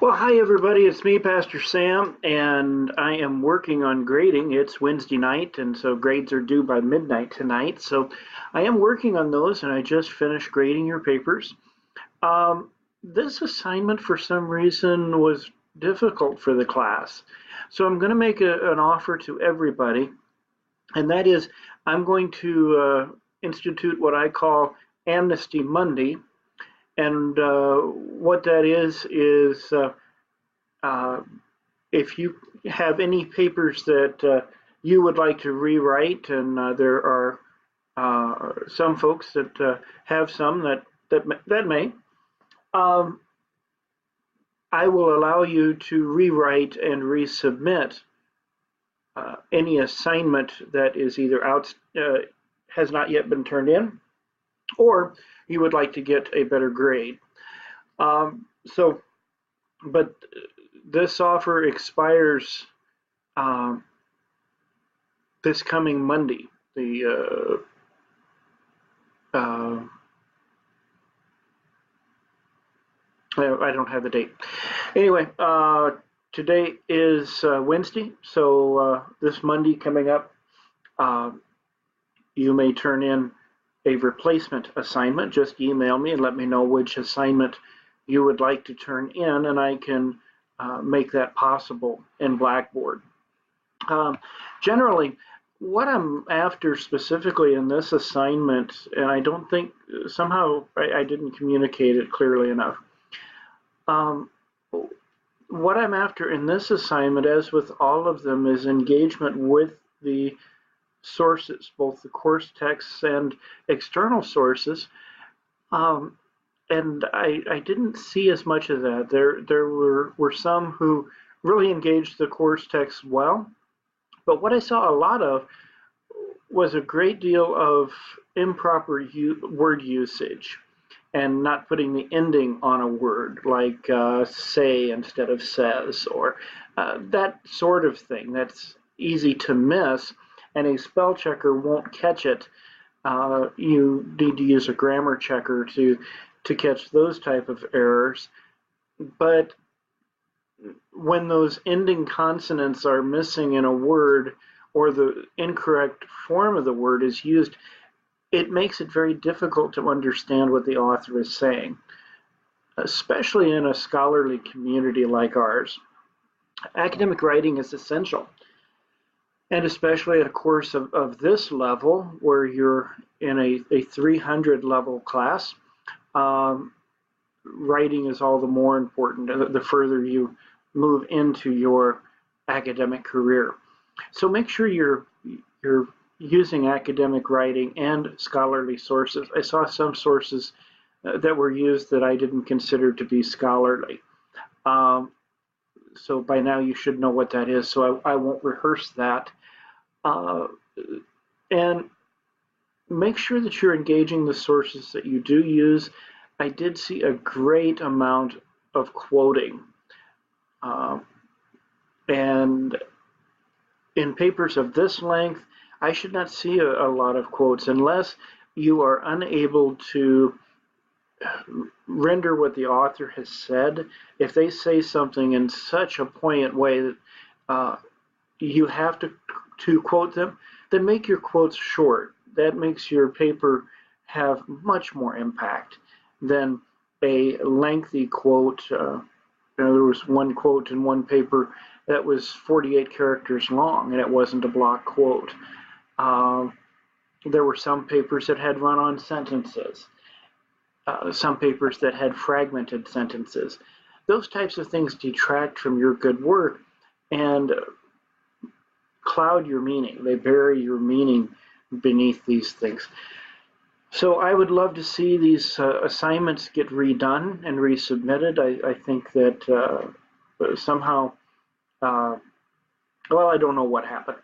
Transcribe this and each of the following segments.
Well, hi everybody, it's me, Pastor Sam, and I am working on grading. It's Wednesday night, and so grades are due by midnight tonight. So I am working on those, and I just finished grading your papers. This assignment, for some reason, was difficult for the class. So I'm going to make an offer to everybody, and that is I'm going to institute what I call Amnesty Monday. And what that is uh, if you have any papers that you would like to rewrite, and there are some folks that have some that may, um, I will allow you to rewrite and resubmit any assignment that is either out has not yet been turned in, or you would like to get a better grade. So, but this offer expires um, this coming Monday. I don't have the date. Anyway, today is Wednesday, so this Monday coming up, uh, you may turn in a replacement assignment. Just email me and let me know which assignment you would like to turn in, and I can make that possible in Blackboard. Um, Generally, what I'm after specifically in this assignment, and I don't think somehow I didn't communicate it clearly enough. Um, what I'm after in this assignment, as with all of them, is engagement with the sources, both the course texts and external sources. Um, and I didn't see as much of that. There were some who really engaged the course text well, but what I saw a lot of was a great deal of improper word usage and not putting the ending on a word, like say instead of says, or that sort of thing. That's easy to miss, and a spell checker won't catch it. You need to use a grammar checker to catch those type of errors. But when those ending consonants are missing in a word, or the incorrect form of the word is used, it makes it very difficult to understand what the author is saying, especially in a scholarly community like ours. Academic writing is essential, and especially at a course of this level, where you're in a 300 level class, um, writing is all the more important the further you move into your academic career. So make sure you're using academic writing and scholarly sources. I saw some sources that were used that I didn't consider to be scholarly. Um, so by now you should know what that is, so I won't rehearse that. Uh, and make sure that you're engaging the sources that you do use. I did see a great amount of quoting. Uh, and in papers of this length, I should not see a lot of quotes unless you are unable to render what the author has said. If they say something in such a poignant way that you have to quote them, then make your quotes short. That makes your paper have much more impact than a lengthy quote. There was one quote in one paper that was 48 characters long, and it wasn't a block quote. There were some papers that had run-on sentences, some papers that had fragmented sentences. Those types of things detract from your good work and cloud your meaning. They bury your meaning beneath these things. So I would love to see these assignments get redone and resubmitted. I think that somehow, well, I don't know what happened,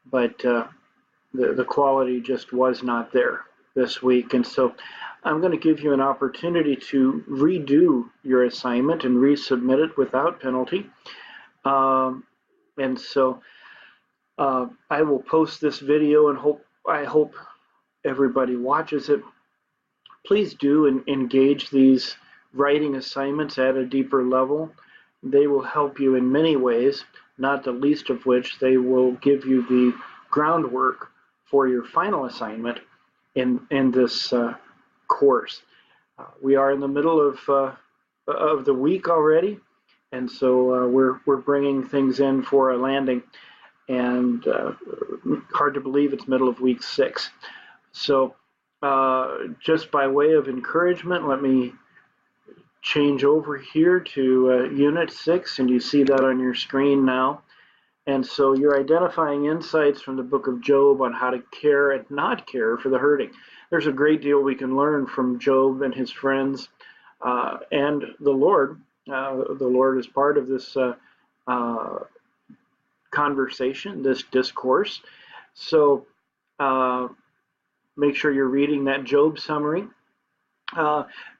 but the quality just was not there this week. And so I'm going to give you an opportunity to redo your assignment and resubmit it without penalty. And so I will post this video, and I hope everybody watches it. Please do engage these writing assignments at a deeper level. They will help you in many ways, not the least of which they will give you the groundwork for your final assignment in this course. We are in the middle of the week already, and so we're bringing things in for a landing, and hard to believe it's middle of week 6. So just by way of encouragement, let me change over here to Unit 6, and you see that on your screen now. And so you're identifying insights from the book of Job on how to care and not care for the hurting. There's a great deal we can learn from Job and his friends and the Lord. The Lord is part of this conversation, this discourse. So make sure you're reading that Job summary.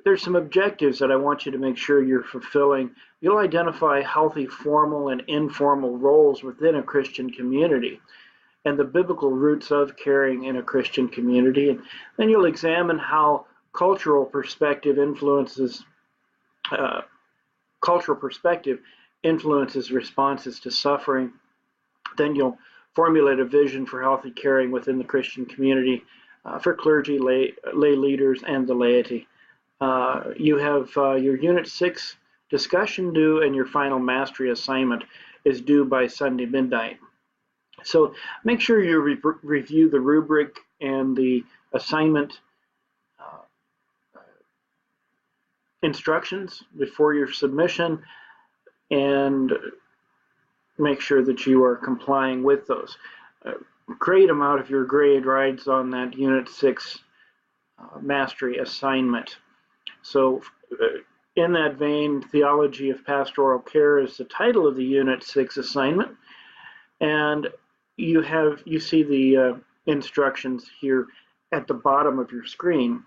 There's some objectives that I want you to make sure you're fulfilling. You'll identify healthy formal and informal roles within a Christian community and the biblical roots of caring in a Christian community. And then you'll examine how cultural perspective influences responses to suffering. Then you'll formulate a vision for healthy caring within the Christian community for clergy, lay leaders, and the laity. You have your Unit 6 discussion due, and your final mastery assignment is due by Sunday midnight. So make sure you review the rubric and the assignment instructions before your submission, and make sure that you are complying with those. Great amount of your grade rides on that Unit 6 mastery assignment. So in that vein, Theology of Pastoral Care is the title of the Unit 6 assignment, and you see the instructions here at the bottom of your screen.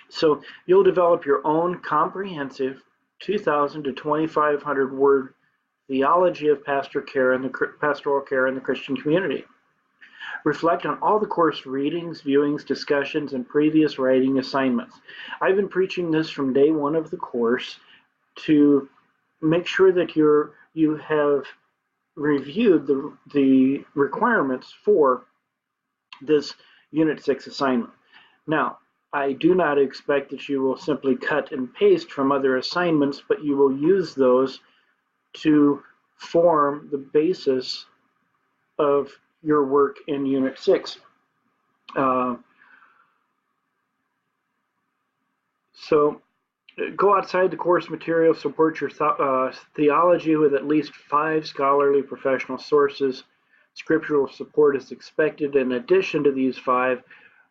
So you'll develop your own comprehensive 2,000 to 2,500 word theology of pastoral care in the Christian community. Reflect on all the course readings, viewings, discussions, and previous writing assignments. I've been preaching this from day one of the course to make sure that you have reviewed the requirements for this Unit 6 assignment. Now, I do not expect that you will simply cut and paste from other assignments, but you will use those to form the basis of your work in Unit 6. So go outside the course material, support your theology with at least 5 scholarly professional sources. Scriptural support is expected. In addition to these 5,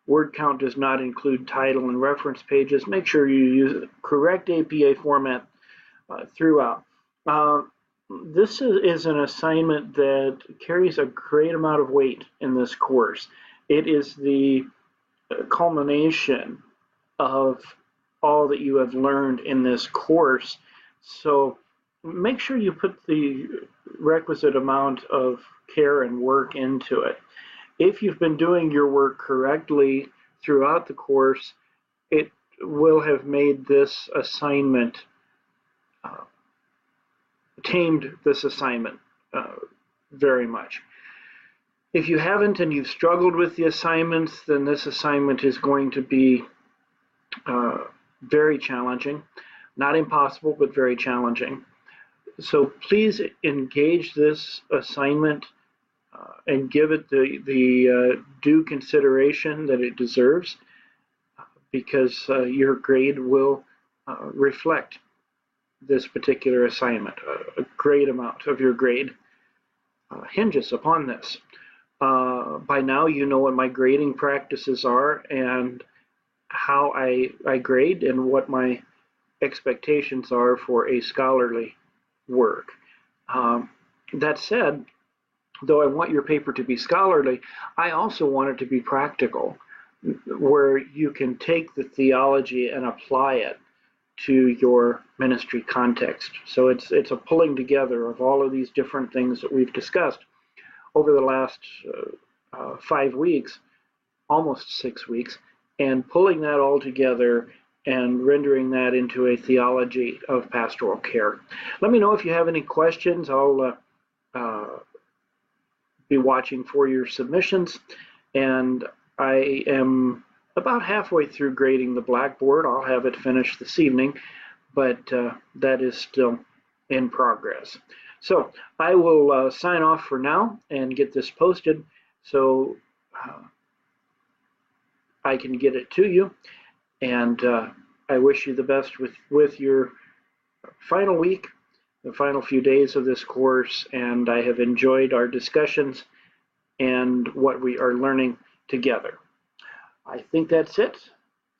word count does not include title and reference pages. Make sure you use correct APA format throughout. This is an assignment that carries a great amount of weight in this course. It is the culmination of all that you have learned in this course. So make sure you put the requisite amount of care and work into it. If you've been doing your work correctly throughout the course, it will have made this assignment tamed this assignment very much. If you haven't and you've struggled with the assignments, then this assignment is going to be very challenging. Not impossible, but very challenging. So please engage this assignment and give it the due consideration that it deserves, because your grade will reflect this particular assignment. A great amount of your grade hinges upon this. By now you know what my grading practices are and how I grade and what my expectations are for a scholarly work. That said, though I want your paper to be scholarly, I also want it to be practical, where you can take the theology and apply it to your ministry context. So it's a pulling together of all of these different things that we've discussed over the last 5 weeks, almost 6 weeks, and pulling that all together and rendering that into a theology of pastoral care. Let me know if you have any questions. I'll be watching for your submissions, and I am about halfway through grading the blackboard. I'll have it finished this evening, but that is still in progress. So I will sign off for now and get this posted so I can get it to you. And I wish you the best with your final week, the final few days of this course, and I have enjoyed our discussions and what we are learning together. I think that's it.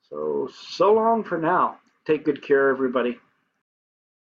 So long for now. Take good care, everybody.